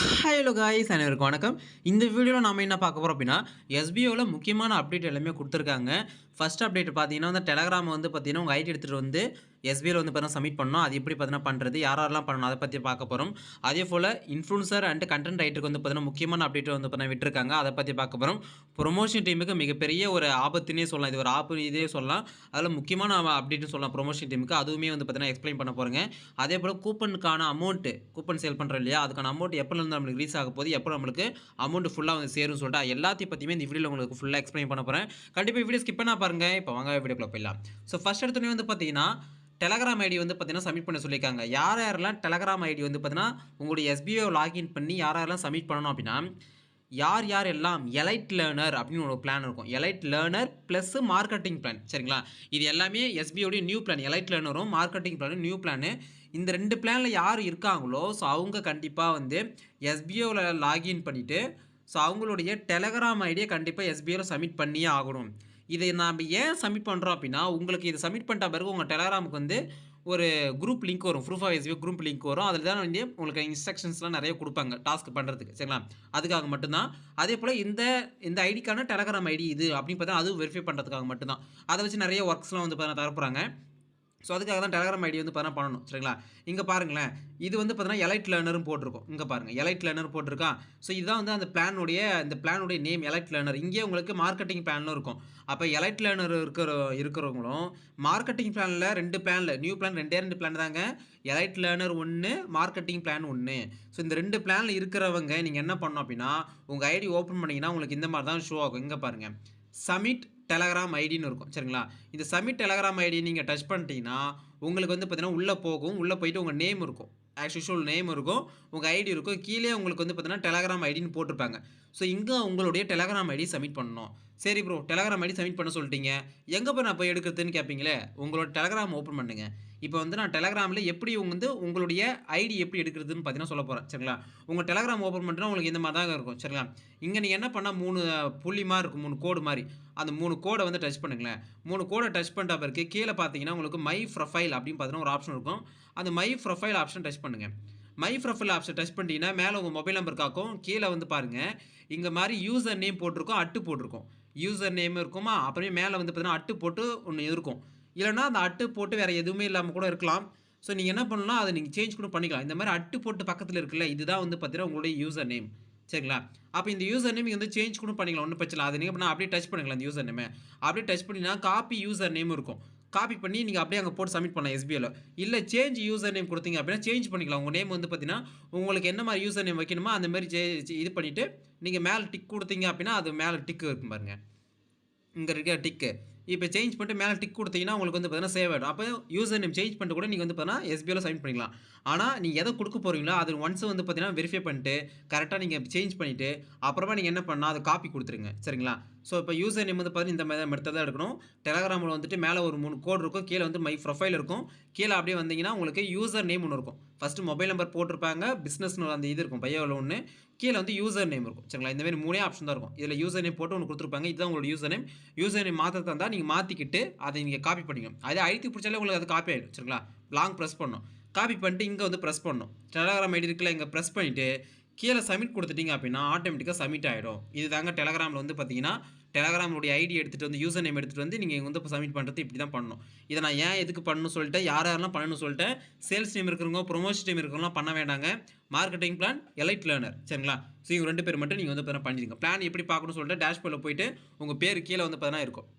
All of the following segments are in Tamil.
ஹலோ காய்ஸ் அனைவருக்கும் வணக்கம். இந்த வீடியோவில் நாம என்ன பார்க்க போகிறோம் அப்படின்னா, எஸ்பிஓவில் முக்கியமான அப்டேட் எல்லாமே கொடுத்துருக்காங்க. ஃபர்ஸ்ட் அப்டேட் பார்த்தீங்கன்னா, அந்த டெலகிராம் வந்து பார்த்தீங்கன்னா, உங்கள் ஐடி எடுத்துகிட்டு வந்து எஸ்பிஐயில் வந்து பார்த்தீங்கன்னா சப்மிட் பண்ணணும். அது எப்படி பார்த்தீங்கன்னா பண்ணுறது, யாரெல்லாம் பண்ணணும் அதை பற்றி பார்க்க போகிறோம். அதேபோல் இன்ஃப்ளூன்சர் அண்ட் கண்டென்ட் ரைட்டருக்கு வந்து பார்த்தீங்கன்னா முக்கியமான அப்டேட் வந்து பார்த்தீங்கன்னா விட்டுருக்காங்க. அதை பற்றி பார்க்க போகிறோம். ப்ரொமோஷன் டீமுக்கு மிகப்பெரிய ஒரு ஆபத்துன்னே சொல்லலாம். இது ஒரு இதே சொல்லலாம். அதில் முக்கியமான அப்டேட்னு சொல்லலாம் ப்ரொமோஷன் டீமுக்கு. அதுவுமே வந்து பார்த்தீங்கன்னா எக்ஸ்பிளைன் பண்ண போகிறேங்க. அதேபோல் கூப்பனுக்கான அமௌண்ட்டு கூப்பன் சேல் பண்ணுறோம் இல்லையா, அதுக்கான அமௌண்ட் எப்போலேருந்து நம்மளுக்கு ரிலீஸ் ஆக போகுது, எப்போ நம்மளுக்கு அமௌண்ட் ஃபுல்லாக வந்து சேரும்னு சொல்லிட்டு எல்லாத்தையும் பற்றியுமே இந்த வீடியோவில் உங்களுக்கு ஃபுல்லாக எக்ஸ்பிளைன் பண்ண போகிறேன். கண்டிப்பாக வீடியோ ஸ்கிப் பண்ணா பாருங்கள். இப்போ வாங்க வீடியோக்குள்ள போயிடலாம். ஸோ ஃபர்ஸ்ட் எடுத்தோடனே வந்து பார்த்தீங்கன்னா டெலகிராம் ஐடி வந்து பார்த்தீங்கன்னா சப்மிட் பண்ண சொல்லியிருக்காங்க. யாரெல்லாம் டெலகிராம் ஐடி வந்து பார்த்தீங்கன்னா உங்களுடைய எஸ்பிஐ லாகின் பண்ணி யாரெல்லாம் சப்மிட் பண்ணணும் அப்படின்னா, யார் எல்லாம் எலைட் லேர்னர் அப்படின்னு ஒரு பிளான் இருக்கும். Elite learner plus marketing plan, சரிங்களா? இது எல்லாமே எஸ்பிஐயோடைய நியூ பிளான். எலைட் லேர்னரும் மார்க்கெட்டிங் பிளானும் நியூ பிளானு. இந்த 2 பிளானில் யார் இருக்காங்களோ ஸோ அவங்க கண்டிப்பாக வந்து எஸ்பிஐவில் லாகின் பண்ணிவிட்டு ஸோ அவங்களுடைய டெலகிராம் ஐடியை கண்டிப்பாக எஸ்பிஐயில் சப்மிட் பண்ணியே ஆகணும். இதை நாம் ஏன் சப்மிட் பண்ணுறோம் அப்படின்னா, உங்களுக்கு இதை சப்மிட் பண்ணிட்ட பிறகு உங்கள் டெலகிராமுக்கு வந்து ஒரு குரூப் லிங்க் வரும். Proof of SBI group link வரும். அதில் தான் வந்து உங்களுக்கு இன்ஸ்ட்ரக்ஷன்ஸ்லாம் நிறைய கொடுப்பாங்க டாஸ்க் பண்ணுறதுக்கு, சரிங்களா? அதுக்காக மட்டும்தான். அதே போல் இந்த ஐடிக்கான டெலகிராம் ஐடி இது அப்படின்னு பார்த்தா அதுவும் வெரிஃபை பண்ணுறதுக்காக மட்டும்தான். அதை வச்சு நிறைய ஒர்க்ஸ்லாம் வந்து பார்த்தா தரப்போகிறாங்க. ஸோ அதுக்காக தான் டெலகிராம் ஐடி வந்து பார்த்தீங்கன்னா பண்ணணும், சரிங்களா? இங்கே பாருங்களேன், இது வந்து பார்த்தீங்கன்னா எலைட் லேர்னரும் போட்டிருக்கும். இங்கே பாருங்கள், எலைட் லேர்னர் போட்டிருக்கா. ஸோ இதுதான் வந்து அந்த பிளானுடைய நேம் எலைட் லேர்னர். இங்கே உங்களுக்கு மார்க்கெட்டிங் பிளானும் இருக்கும். அப்போ எலைட் லேர்னர் இருக்கிறவங்களும் மார்க்கெட்டிங் பிளானில் 2 பிளானில் நியூ பிளான் 2 பிளான் தாங்க. Elite learner 1, marketing plan 1. So இந்த 2 பிளானில் இருக்கிறவங்க நீங்கள் என்ன பண்ணணும் அப்படின்னா, உங்கள் ஐடி ஓப்பன் பண்ணிங்கன்னா உங்களுக்கு இந்த மாதிரி தான் ஷோ ஆகும். இங்கே பாருங்கள், சமிட் டெலகிராம் ஐடின்னு இருக்கும், சரிங்களா? இந்த சப்மிட் டெலகிராம் ஐடி நீங்கள் டச் பண்ணிட்டீங்கன்னா உங்களுக்கு வந்து பார்த்தீங்கன்னா உள்ளே போகும். உள்ளே போயிட்டு உங்கள் நேம் இருக்கும், ஆஸ் யூஷுவல் நேம் இருக்கும், உங்கள் ஐடி இருக்கும். கீழே உங்களுக்கு வந்து பார்த்தீங்கன்னா டெலகிராம் ஐடின்னு போட்டிருப்பாங்க. ஸோ இங்கே உங்களுடைய டெலகிராம் ஐடி சப்மிட் பண்ணணும். சரி ப்ரோ, டெலகிராம் ஐடி சப்மிட் பண்ண சொல்லிட்டீங்க, எங்கே போய் நான் போய் எடுக்கிறதுன்னு கேட்பீங்களே. உங்களோட டெலகிராம் ஓப்பன் பண்ணுங்க. இப்போ வந்து நான் டெலகிராமில் எப்படி வந்து உங்களுடைய ஐடி எப்படி எடுக்கிறதுன்னு பார்த்தீங்கன்னா சொல்ல போகிறேன், சரிங்களா? உங்கள் டெலகிராம் ஓப்பன் பண்ணிட்டுனா உங்களுக்கு இந்த மாதிரி தான் இருக்கும், சரிங்களா? இங்கே நீங்கள் என்ன பண்ணால் 3 புள்ளி மாதிரி இருக்கும், 3 கோடு மாதிரி. அந்த 3 கோடை வந்து டச் பண்ணுங்களேன். 3 கோடை டச் பண்ணிட்ட பிறகு கீழே பார்த்தீங்கன்னா உங்களுக்கு மை ப்ரொஃபைல் அப்படின்னு பார்த்தீங்கன்னா ஒரு ஆப்ஷன் இருக்கும். அந்த மை ப்ரொஃபைல் ஆப்ஷன் டச் பண்ணுங்கள். மை ப்ரொஃபைல் ஆப்ஷன் டச் பண்ணிட்டீங்கன்னா மேலே உங்கள் மொபைல் நம்பர் காக்கும். கீழே வந்து பாருங்கள், இங்கே மாதிரி யூசர் நேம் போட்டிருக்கும், அட்டு போட்டிருக்கும். யூசர் நேம் இருக்குமா, அப்புறமே மேலே வந்து பார்த்தீங்கன்னா அட்டு போட்டு ஒன்று இருக்கும். இல்லைனா அந்த அட்டு போட்டு வேறு எதுவுமே இல்லாமல் கூட இருக்கலாம். ஸோ நீங்கள் என்ன பண்ணலாம், அதை நீங்கள் சேஞ்ச் கூட பண்ணிக்கலாம். இந்த மாதிரி அட்டு போட்டு பக்கத்தில் இருக்குல்ல, இதுதான் வந்து பார்த்தீங்கன்னா உங்களுடைய யூசர் நேம், சரிங்களா? அப்போ இந்த யூசர் நேம் வந்து சேஞ்ச் கூட பண்ணிக்கலாம், ஒன்றும் பிரச்சனை இல்லை. அதை நீங்கள் பண்ணால் அப்படியே டச் பண்ணிக்கலாம். இந்த யூசர் நேமை அப்படியே டச் பண்ணினா காப்பி யூசர் நேம் இருக்கும். காப்பி பண்ணி நீங்கள் அப்படியே அங்கே போட்டு சப்மிட் பண்ணலாம் எஸ்பிஐயில். இல்லை சேஞ்ச் யூசர் நேம் கொடுத்தீங்க அப்படின்னா சேஞ்ச் பண்ணிக்கலாம். உங்கள் நேம் வந்து பார்த்தீங்கன்னா உங்களுக்கு என்ன மாதிரி யூசர் நேம் வைக்கணுமோ அந்த மாதிரி இது பண்ணிவிட்டு நீங்கள் மேலே டிக் கொடுத்தீங்க அப்படின்னா அது மேலே டிக்கு இருக்கும் பாருங்கள், இங்கே இருக்க டிக்கு. இப்போ சேஞ்ச் பண்ணிட்டு மேலே டிக் கொடுத்தீங்கன்னா உங்களுக்கு வந்து பார்த்தீங்கன்னா சேவ் ஆகிடும். அப்போ யூசர் நேம் சேஞ்ச் பண்ணிட்டு கூட நீங்கள் வந்து பார்த்தீங்கன்னா எஸ்பிஐயில் சப்மிட் பண்ணிக்கலாம். ஆனால் நீங்கள் எதை கொடுக்க போகிறீங்களோ அது ஒன்ஸ் வந்து பார்த்தீங்கன்னா வெரிஃபை பண்ணிட்டு கரெக்டாக நீங்கள் சேஞ்ச் பண்ணிவிட்டு அப்புறமா நீங்கள் என்ன பண்ணால் அதை காப்பி கொடுத்துருங்க, சரிங்களா? ஸோ இப்போ யூசர் நேம் வந்து பார்த்தீங்கன்னா இந்த மாதிரி மெத்தட் தான் எடுக்கணும். டெலகிராமில் வந்துட்டு மேலே ஒரு 3 கோடு இருக்கும், கீழே வந்து மை ப்ரொஃபைல் இருக்கும். கீழே அப்படியே வந்தீங்கன்னா உங்களுக்கு யூசர் நேம் ஒன்று இருக்கும். ஃபஸ்ட்டு மொபைல் நம்பர் போட்டிருப்பாங்க, பிஸ்னஸ்னு அந்த இது இருக்கும் பையோவில் ஒன்று, கீழே வந்து யூசர் நேம் இருக்கும், சரிங்களா? இந்த மாதிரி 3 ஆப்ஷன் தான் இருக்கும். இதில் யூசர் நேம் போட்டு ஒன்று கொடுத்துருப்பாங்க. இதுதான் உங்களோட யூசர் நேம். யூசர் நேம் மாற்ற தந்தால் நீங்கள் மாற்றிக்கிட்டு அதை நீங்கள் காப்பி பண்ணிக்கணும். அதை அழுத்தி பிடிச்சாலே உங்களுக்கு அது காப்பி ஆகிடும், சரிங்களா? லாங் ப்ரெஸ் பண்ணணும். காப்பி பண்ணிட்டு இங்கே வந்து ப்ரெஸ் பண்ணணும். டெலகிராம் ஐடி இருக்குல்ல, இங்கே ப்ரெஸ் பண்ணிவிட்டு கீழே சப்மிட் கொடுத்துட்டீங்க அப்படின்னா ஆட்டோமேட்டிக்காக சப்மிட் ஆகிடும். இது தாங்க டெலகிராமில் வந்து பார்த்தீங்கன்னா டெலகிராமுடைய ஐடி எடுத்துகிட்டு வந்து யூசர் நேம் எடுத்துகிட்டு வந்து நீங்கள் வந்து இப்போ சப்மிட் பண்ணுறது இப்படி தான் பண்ணணும். இதை நான் ஏன் எதுக்கு பண்ணணும்னு சொல்லிட்டு யாரெல்லாம் பண்ணணும்னு சொல்லிட்டு சேல்ஸ் டீம் இருக்கிறவங்க ப்ரொமோஷன் டீம் இருக்கிறவங்களாம் பண்ண வேண்டாங்க. மார்க்கெட்டிங் பிளான், எலைட் லேர்னர், சரிங்களா? ஸோ இவங்க 2 பேர் மட்டும் நீங்கள் வந்து பார்த்தீங்கன்னா பண்ணிடுங்க. பிளான் எப்படி பார்க்கணும்னு சொல்லிட்டு டேஷ்போர்டில் போயிட்டு உங்கள் பேர் கீழே வந்து பார்த்தீங்கன்னா இருக்கும்.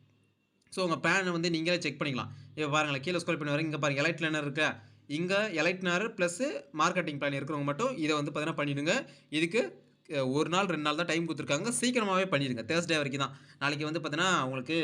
ஸோ உங்கள் பிளானை வந்து நீங்களே செக் பண்ணிக்கலாம். இப்போ பாருங்களேன், கீழே ஸ்க்ரோல் பண்ணி வரீங்க, இங்கே பாருங்கள் எலைட் லேர்னர் இருக்கா, இங்கே elite learner plus marketing plan இருக்கிறவங்க மட்டும் இதை வந்து பார்த்தீங்கன்னா பண்ணிவிடுங்க. இதுக்கு 1 நாள் 2 நாள் தான் டைம் கொடுத்துருக்காங்க. சீக்கிரமாகவே பண்ணிடுங்க. தேர்ஸ்டே வரைக்கும் தான். நாளைக்கு வந்து பார்த்தீங்கன்னா உங்களுக்கு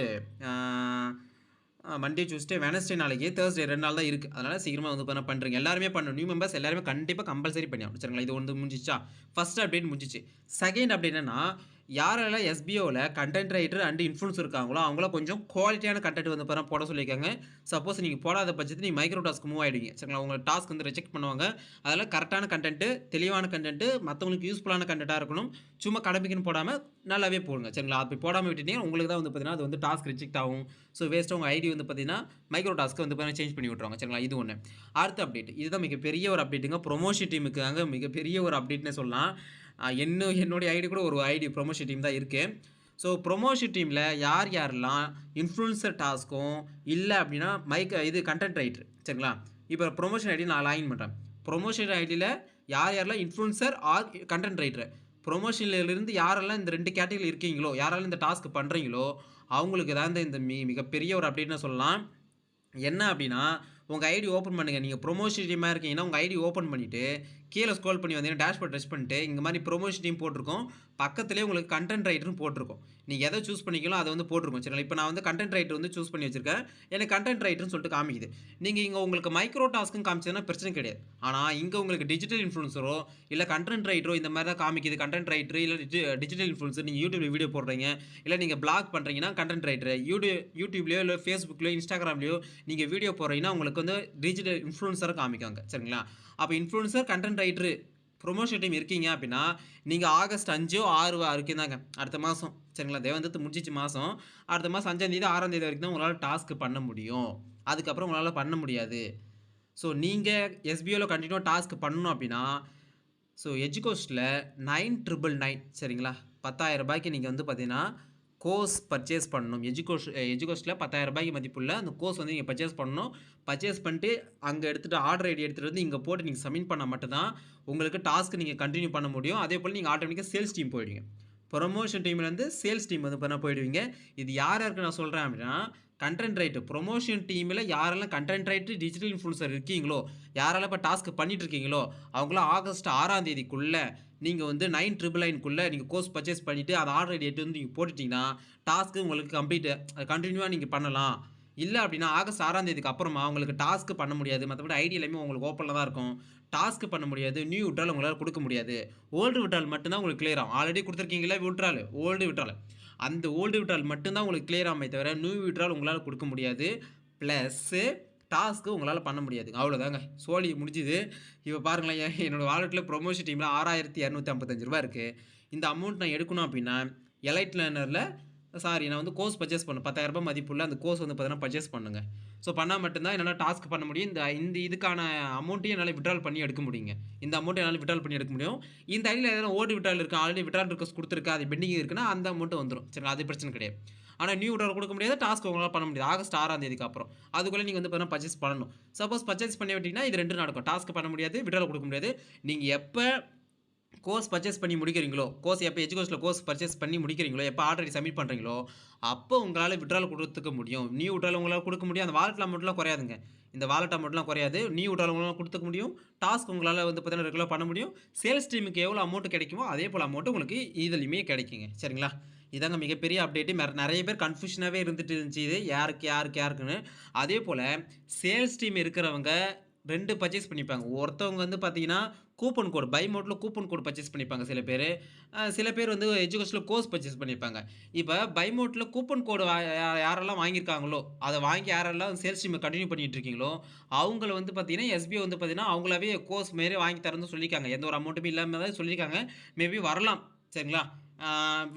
மண்டே, டியூஸ்டே, வெனஸ்டே, நாளைக்கு தேர்ஸ்டே 2 நாள் தான் இருக்குது. அதனால் சீக்கிரமாக வந்து பார்த்தீங்கன்னா பண்ணுறீங்க. எல்லாருமே பண்ணணும். நியூ மெம்பர்ஸ் எல்லாருமே கண்டிப்பாக கம்பல்சரி பண்ணி ஆகணும், சரிங்களா? இது வந்து முடிஞ்சிச்சா? ஃபஸ்ட் அப்டேட் முடிஞ்சிச்சு. செகண்ட் அப்டேட் என்னன்னா, யாரெல்லாம் எஸ்பிஓல கன்டென்ட் ரைட்டர் அண்ட் இன்ஃப்ளூயன்சர் இருக்காங்களோ, அவங்கலாம் கொஞ்சம் குவாலிட்டியான கன்டென்ட் வந்து பாத்தீங்கன்னா போட சொல்லியிருக்காங்க. சப்போஸ் நீங்க போடாத பட்சத்துல நீங்க மைக்ரோ டாஸ்க் மூவ் ஆயிடுவீங்க. சரிங்களா? உங்க டாஸ்க் வந்து ரிஜெக்ட் பண்ணுவாங்க. அதெல்லாம் கரெக்ட்டான கன்டென்ட், தெளிவான கன்டென்ட், மத்தவங்களுக்கு யூஸ்ஃபுல்லான கன்டென்ட்டா இருக்கணும். சும்மா கடமைக்குன்னு போடாம நல்லாவே போடுங்க. சரிங்களா? அப்படி போடாம விட்டுட்டீங்கன்னா, உங்களுக்கு தான் வந்து பாத்தீங்கன்னா, அது வந்து டாஸ்க் ரிஜெக்ட் ஆகும். ஸோ வேஸ்ட்டா உங்க ஐடி வந்து பாத்தீங்கன்னா, மைக்ரோ டாஸ்க்க வந்து பாத்தீங்கன்னா சேஞ்ச் பண்ணி விட்டுருவாங்க. சரிங்களா? இது ஒண்ணு. அடுத்த அப்டேட். இதுதான் மிகப்பெரிய ஒரு அப்டேட்டுங்க. ப்ரமோஷன் டீமுக்காக மிகப்பெரிய ஒரு அப்டேட்னே சொல்லலாம். என்னுடைய ஐடி கூட ஒரு ஐடி ப்ரமோஷன் டீம் தான் இருக்கு. ஸோ ப்ரொமோஷன் டீம்ல யார் யாரெல்லாம் இன்ஃப்ளூயன்சர் டாஸ்க்கும், இல்ல அப்டின்னா இது கன்டென்ட் ரைட்டர் சரிங்களா? இப்ப ப்ரொமோஷன் ஐடி நான் லாகின் பண்றேன். ப்ரொமோஷன் ஐடில யார் யாரெல்லாம் இன்ஃப்ளூயன்சர் ஆர் கன்டென்ட் ரைட்டர். ப்ரொமோஷன்ல இருந்து யாரெல்லாம் இந்த 2 கேட்டகரில இருக்கீங்களோ, யாரெல்லாம் இந்த டாஸ்க் பண்றீங்களோ, அவங்களுக்கு தான் இந்த மிகப்பெரிய ஒரு அப்டேட்னு சொல்லலாம். என்ன அப்டின்னா, உங்க ஐடி ஓப்பன் பண்ணுங்க. நீங்க ப்ரொமோஷன் டீமா இருக்கீங்கன்னா, உங்க ஐடி ஓப்பன் பண்ணிட்டு, கீழ ஸ்க்ரோல் பண்ணி வந்தீங்கன்னா, டேஷ்போர்ட் டச் பண்ணிட்டு, இங்க மாரி ப்ரொமோஷன் டீம் போட்டிருக்கும். பக்கத்திலேயே உங்களுக்கு கன்டென்ட் ரைட்டர்ன்னு போட்டிருக்கும். நீங்க எத சூஸ் பண்ணிக்கீங்களோ, அத வந்து போட்டிருக்கும். சரிங்களா? இப்ப நான் வந்து கன்டென்ட் ரைட்டர் வந்து சூஸ் பண்ணி வச்சிருக்கேன். எனக்கு கன்டென்ட் ரைட்டர்ன்னு சொல்லிட்டு காமிக்குது. நீங்க இங்க உங்களுக்கு மைக்ரோ டாஸ்க்ன்னு காமிச்சதுன்னா பிரச்சனை கிடையாது. ஆனா, இங்க உங்களுக்கு டிஜிட்டல் இன்ஃப்ளூயன்சரோ, இல்ல கன்டென்ட் ரைட்டரோ இந்த மாரி தான் காமிக்குது. கன்டென்ட் ரைட்டர் இல்ல டிஜிட்டல் இன்ஃப்ளூயன்சர் நீங்க YouTubeல வீடியோ போடுறீங்க, இல்ல நீங்க ப்ளாக் பண்றீங்கன்னா கன்டென்ட் ரைட்டர். YouTubeலயோ, இல்ல Facebookலயோ, Instagramலயோ நீங்க வீடியோ போடுறீங்கன்னா, உங்களுக்கு வந்து டிஜிட்டல் இன்ஃப்ளூயன்சரா காமிக்குங்க. சரிங்களா? அப்ப influencer, content writer, promotion team இருக்கீங்க அப்டின்னா, நீங்க ஆகஸ்ட் 5 6 வரைக்கும் தாங்க. அடுத்த மாசம். சரிங்களா? தேவந்தத்து முடிஞ்சிச்சு மாசம். அடுத்த மாசம் 5ஆம் தேதி, 6ஆம் தேதி வரைக்கும் தான் உங்களால டாஸ்க் பண்ண முடியும். அதுக்கப்புறம் உங்களால பண்ண முடியாது. ஸோ நீங்க எஸ்பிஓல கன்டினியூவா டாஸ்க் பண்ணணும் அப்டின்னா, ஸோ எஜுகோஸ்ட்ல 9999 சரிங்களா? ரூ. 10,000க்கு நீங்க வந்து பார்த்தீங்கன்னா, கோர்ஸ் பர்ச்சேஸ் பண்ணணும். எஜுகோஸ்ட்ல ரூ. 10,000 மதிப்புள்ள அந்த கோர்ஸ் வந்து நீங்க பர்ச்சேஸ் பண்ணணும். பர்ச்சேஸ் பண்ணிட்டு அங்க எடுத்துட்டு ஆர்டர் ஐடி எடுத்துட்டு வந்து இங்க போட்டு நீங்க சப்மிட் பண்ணா மட்டும் தான், உங்களுக்கு டாஸ்க் நீங்க கன்டின்யூ பண்ண முடியும். அதேபோல நீங்க ஆட்டோமேட்டிக்கா சேல்ஸ் டீம் போயிடுவீங்க. புரமோஷன் டீம்லேருந்து சேல்ஸ் டீம் வந்து பண்ண போயிடுவீங்க. இது யார் யாருக்கு நான் சொல்றேன் அப்டின்னா, கன்டென்ட் ரைட்டர் புரமோஷன் டீம்ல யாரெல்லாம் கன்டென்ட் ரைட்டர், டிஜிட்டல் இன்ஃப்ளூயன்சர் இருக்கீங்களோ, யாரெல்லாம் இப்ப டாஸ்க் பண்ணிட்டு இருக்கீங்களோ, அவங்கலாம் ஆகஸ்ட் 6ஆம் தேதிக்குள்ள நீங்க வந்து 9999க்குள்ள நீங்க கோர்ஸ் பர்ச்சேஸ் பண்ணிட்டு, அந்த ஆர்டர் ஐடி எடுத்து வந்து நீங்க போட்டுட்டீங்கன்னா, டாஸ்க் உங்களுக்கு கம்ப்ளீட் கன்டினியூவா நீங்க பண்ணலாம். இல்ல அப்டின்னா ஆகஸ்ட் 6ஆம் தேதிக்கு அப்புறமா உங்களுக்கு டாஸ்க் பண்ண முடியாது. மத்தபடி ஐடி எல்லாமே உங்களுக்கு ஓப்பன்ல தான் இருக்கும். டாஸ்க் பண்ண முடியாது. நியூ விட்ரால் உங்களால குடுக்க முடியாது. ஓல்டு விட்ரால் மட்டும் தான் உங்களுக்கு கிளியர் ஆகும். ஆல்ரெடி குடுத்துருக்கீங்கல்ல விட்ரால், ஓல்டு விட்ரால். அந்த ஓல்டு விட்ரால் மட்டும் தான் உங்களுக்கு கிளியர் ஆகுமே தவிர, நியூ விட்ரால் உங்களால குடுக்க முடியாது. பிளஸ்ஸு டாஸ்க் உங்களால பண்ண முடியாதுங்க. அவ்வளோதாங்க. சோலி முடிஞ்சுது. இப்ப பாருங்களேன், என்னோட வாலெட்ல ப்ரமோஷன் டீம்ல ரூ. 6,255 இருக்கு. இந்த அமௌண்ட் நான் எடுக்கணும் அப்டின்னா, எலைட் லேர்னர்ல நான் வந்து கோர்ஸ் பர்ச்சேஸ் பண்ணணும். ரூ. 10,000 மதிப்புள்ள அந்த கோர்ஸ் வந்து பார்த்தீங்கன்னா பர்ச்சேஸ் பண்ணுங்க. ஸோ பண்ணா மட்டும் தான் என்னால டாஸ்க் பண்ண முடியும். இந்த இந்த இதுக்கான அமௌண்ட்டையும் என்னால வித்ட்ரால் பண்ணி எடுக்க முடியுங்க. இந்த அமௌண்ட்ட என்னால வித்ட்ரால் பண்ணி எடுக்க முடியும். இந்த ஐடில எதனா ஓல்டு வித்ட்ரால் இருக்கு. ஆல்ரெடி வித்ட்ரால் ரிக்வெஸ்ட் குடுத்துருக்கேன். அது பெண்டிங் இருக்குன்னா, அந்த அமௌண்ட் வந்துரும். சரிங்களா? அது பிரச்சனை கிடையாது. ஆனா நியூ வித்ட்ரால் குடுக்க முடியாது. டாஸ்க் உங்களால பண்ண முடியாது. ஆகஸ்ட் 6ஆம் தேதிக்கு அப்புறம். அதுக்குள்ள நீங்க வந்து பார்த்தீங்கன்னா பர்ச்சேஸ் பண்ணணும். சப்போஸ் பர்ச்சேஸ் பண்ணி விட்டீங்கன்னா, இது 2 நடக்கும். டாஸ்க் பண்ண முடியாது. வித்ட்ரால் குடுக்க முடியாது. நீங்க எப்ப கோர்ஸ் பர்ச்சேஸ் பண்ணி முடிக்கிறீங்களோ, கோர்ஸ் எப்ப எஜுகேஷன்ல கோர்ஸ் பர்ச்சேஸ் பண்ணி முடிக்கிறீங்களோ, எப்ப ஆர்டர் சப்மிட் பண்றீங்களோ, அப்போ உங்களால வித்ட்ரால் குடுத்துக்க முடியும். நியூ வித்ட்ரால் உங்களால குடுக்க முடியும். அந்த வாலெட் அமௌண்ட்லாம் குறையாதுங்க. இந்த வாலெட் அமௌண்ட்லாம் குறையாது. நியூ வித்ட்ரால் உங்களால குடுத்துக்க முடியும். டாஸ்க் உங்களால வந்து பார்த்தீங்கன்னா ரெகுலரா பண்ண முடியும். சேல்ஸ் டீமுக்கு எவ்வளோ அமௌண்ட் கிடைக்குமோ, அதே போல அமௌண்ட் உங்களுக்கு இதுலயுமே கிடைக்குங்க. சரிங்களா? இதாங்க மிகப்பெரிய அப்டேட். நெறைய பேர் கன்ஃப்யூஷனாவே இருந்துட்டு இருந்துச்சு இது. யாருக்குன்னு. அதேபோல சேல்ஸ் டீம் இருக்கிறவங்க 2 பர்ச்சேஸ் பண்ணிப்பாங்க. ஒருத்தவங்க வந்து பார்த்தீங்கன்னா, கூப்பன் கோட் பை மோட்ல கூப்பன் கோட் பர்ச்சேஸ் பண்ணிப்பாங்க சில பேரு. சில பேர் வந்து எஜுகேஷன்ல கோர்ஸ் பர்ச்சேஸ் பண்ணியிருப்பாங்க. இப்ப பை மோட்ல கூப்பன் கோட் யாரெல்லாம் வாங்கியிருக்காங்களோ, அத வாங்கி யாரெல்லாம் சேல்ஸ் டீம் கன்டின்யூ பண்ணிட்டு இருக்கீங்களோ, அவங்கள வந்து பார்த்தீங்கன்னா, எஸ்பிஐ வந்து பார்த்தீங்கன்னா, அவங்களாவே கோர்ஸ் மாரி வாங்கி தரேன்னு சொல்லியிருக்காங்க. எந்த ஒரு அமௌண்ட்டுமே இல்லாம தான் சொல்லியிருக்காங்க. மேபி வரலாம். சரிங்களா?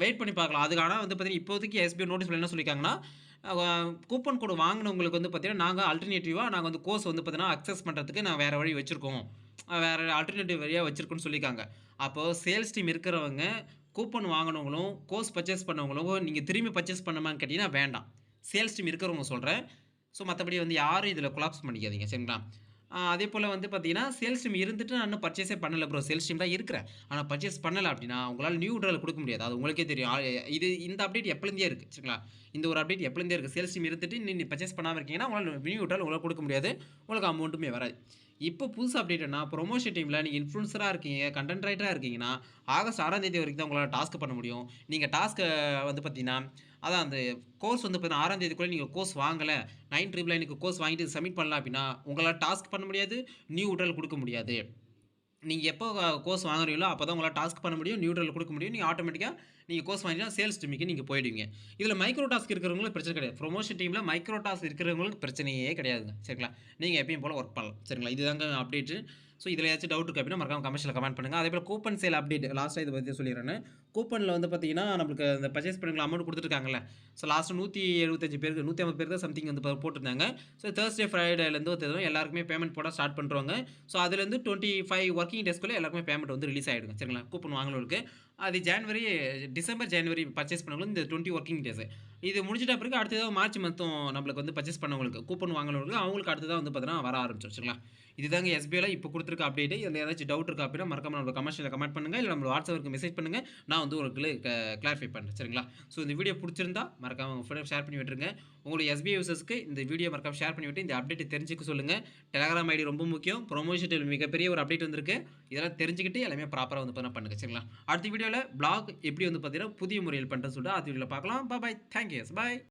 வெயிட் பண்ணி பார்க்கலாம். அதுக்கு ஆனா வந்து பார்த்தீங்கன்னா, இப்போதைக்கு எஸ்பிஐ நோட்டீஸ்ல என்ன சொல்லியிருக்காங்கன்னா, அ கூப்பன் கோடு வாங்குனவங்களுக்கு வந்து பார்த்தீங்கன்னா, நாங்க ஆல்டர்னேட்டிவா நாங்க வந்து கோர்ஸ் வந்து பார்த்தீங்கன்னா, அக்சஸ் பண்றதுக்கு நான் வேற வழி வச்சிருக்கோம். வேற ஆல்டர்னேட்டிவ் வழியா வச்சிருக்கோம்னு சொல்லியிருக்காங்க. அப்போ சேல்ஸ் டீம் இருக்கிறவங்க, கூப்பன் வாங்குனவங்களும், கோர்ஸ் பர்ச்சேஸ் பண்ணவங்களும், நீங்க திரும்பி பர்ச்சேஸ் பண்ணுமான்னு கேட்டீங்கன்னா, வேண்டாம். சேல்ஸ் டீம் இருக்கிறவங்க சொல்றேன். ஸோ மத்தபடி வந்து யாரும் இதில கொலாப்ஸ் பண்ணிக்காதீங்க. சரிங்களா? அதேபோல வந்து பார்த்தீங்கன்னா, சேல்ஸ் டீம் இருந்துட்டு நான் இன்னும் பர்ச்சேஸே பண்ணல ப்ரோ. சேல்ஸ் டீம் தான் இருக்கிறேன். ஆனா பர்ச்சேஸ் பண்ணல அப்டின்னா, உங்களால நியூ விட்ரால் குடுக்க முடியாது. அது உங்களுக்கே தெரியும். இந்த அப்டேட் எப்பலேருந்தே இருக்கு. சரிங்களா? இந்த ஒரு அப்டேட் எப்பலேருந்தே இருக்கு. சேல்ஸ் டீம் இருந்துட்டு நீங்க பர்ச்சேஸ் பண்ணாம இருக்கீங்கன்னா, உங்களால நியூ விட்ரால் உங்களால குடுக்க முடியாது. உங்களுக்கு அமௌண்ட்டுமே வராது. இப்போ புதுசு அப்டேட் என்ன புரமோஷன் டீம்ல நீங்க இன்ஃப்ளூயன்சரா இருக்கீங்க, கன்டென்ட் ரைட்டரா இருக்கீங்கன்னா, ஆகஸ்ட் 6ஆம் தேதி வரைக்கும் தான் உங்களால டாஸ்க் பண்ண முடியும். நீங்க டாஸ்க்க வந்து பார்த்தீங்கன்னா, அதான் அந்த கோர்ஸ் வந்து பார்த்தீங்கன்னா 6ஆம் தேதிக்குள்ள நீங்க கோர்ஸ் வாங்கல, 9999க்கு கோர்ஸ் வாங்கிட்டு சப்மிட் பண்ணல அப்டின்னா, உங்களால டாஸ்க் பண்ண முடியாது. நியூ விட்ரால் குடுக்க முடியாது. நீங்க எப்போ கோர்ஸ் வாங்குறீங்களோ, அப்ப தான் உங்களால டாஸ்க் பண்ண முடியும். நியூட்ரல் குடுக்க முடியும். நீங்க ஆட்டோமேட்டிக்கா நீங்க கோர்ஸ் வாங்கிட்டீங்கன்னா, சேல்ஸ் டீமுக்கு நீங்க போயிடுவீங்க. இதுல மைக்ரோ டாஸ்க் இருக்கிறவங்களுக்கு பிரச்சனை கிடையாது. புரமோஷன் டீம்ல மைக்ரோ டாஸ்க் இருக்கிறவங்களுக்கு பிரச்சனையே கிடையாதுங்க. சரிங்களா? நீங்க எப்பயும் போல வொர்க் பண்ணலாம். சரிங்களா? இதுதாங்க அப்டேட்டு. ஸோ இதுல ஏதாச்சும் டவுட் இருக்கு அப்டின்னா, மறக்காம கமெண்ட்ஸ்ல கமெண்ட் பண்ணுங்க. அதேபோல கூப்பன் சேல் அப்டேட் லாஸ்ட்டா இத பத்தி சொல்லிர்றேன்னு. கூப்பன்ல வந்து பார்த்தீங்கன்னா, நம்மளுக்கு அந்த பர்ச்சேஸ் பண்ணவங்களுக்கு அமௌண்ட் குடுத்துருக்காங்கல்ல. ஸோ லாஸ்ட் 175 பேருக்கு 150 பேருக்கு தான் சம்திங் வந்து போட்டிருந்தாங்க. ஸோ Thursday, Fridayலேருந்து எல்லாருக்குமே பேமெண்ட் போட ஸ்டார்ட் பண்ருவாங்க. ஸோ அதுலேருந்து 25 ஒர்க்கிங் டேஸ்க்குள்ள எல்லாருக்குமே பேமெண்ட் வந்து ரிலீஸ் ஆயிடுங்க. சரிங்களா? கூப்பன் வாங்குனவங்களுக்கு. அது டிசம்பர், ஜனவரி பர்ச்சேஸ் பண்ணவங்களுக்கு இந்த 20 ஒர்க்கிங் டேஸ். இது முடிஞ்சிட்ட பிறகு அடுத்ததா மார்ச் மந்த்தும் நம்மளுக்கு வந்து பர்ச்சேஸ் பண்ணவங்களுக்கு, கூப்பன் வாங்குனவங்களுக்கு அவங்களுக்கு அடுத்ததா வந்து பார்த்தீங்கன்னா வர ஆரம்பிச்சுரும். சரிங்களா? இதுதாங்க எஸ்பிஐல இப்போ குடுத்துருக்க அப்டேட். இதுல ஏதாச்சும் டவுட் இருக்கா அப்டின்னா, மறக்காம நம்மளோட கமெண்ட்ஸ்ல கமெண்ட் பண்ணுங்க. இல்ல நம்மளோட வாட்ஸ்அப்க்கு மெசேஜ் பண்ணுங்க. நான் வந்து உங்களுக்கு கிளாரிஃபை பண்றேன். சரிங்களா? ஸோ இந்த வீடியோ புடிச்சிருந்தா மறக்காம உங்க ஃப்ரெண்ட்ஸ் ஷேர் பண்ணி விட்டுருங்க. உங்களுடைய எஸ்பிஐ யூசர்ஸ்க்கு இந்த வீடியோ மறக்காம ஷேர் பண்ணிவிட்டு இந்த அப்டேட் தெரிஞ்சுக்க சொல்லுங்க. டெலகிராம் ஐடி ரொம்ப முக்கியம். புரமோஷன் டீம் மிகப்பெரிய ஒரு அப்டேட் வந்திருக்கு. இதெல்லாம் தெரிஞ்சுக்கிட்டு எல்லாமே ப்ராப்பரா வந்து பண்ணுங்க. சரிங்களா? அடுத்த வீடியோல பிளாக் எப்படி வந்து பார்த்தீங்கன்னா, புதிய முறையில் பண்றதுன்னு சொல்லிட்டு அடுத்த வீடியோல பார்க்கலாம். பாய். Thank you. பாய்.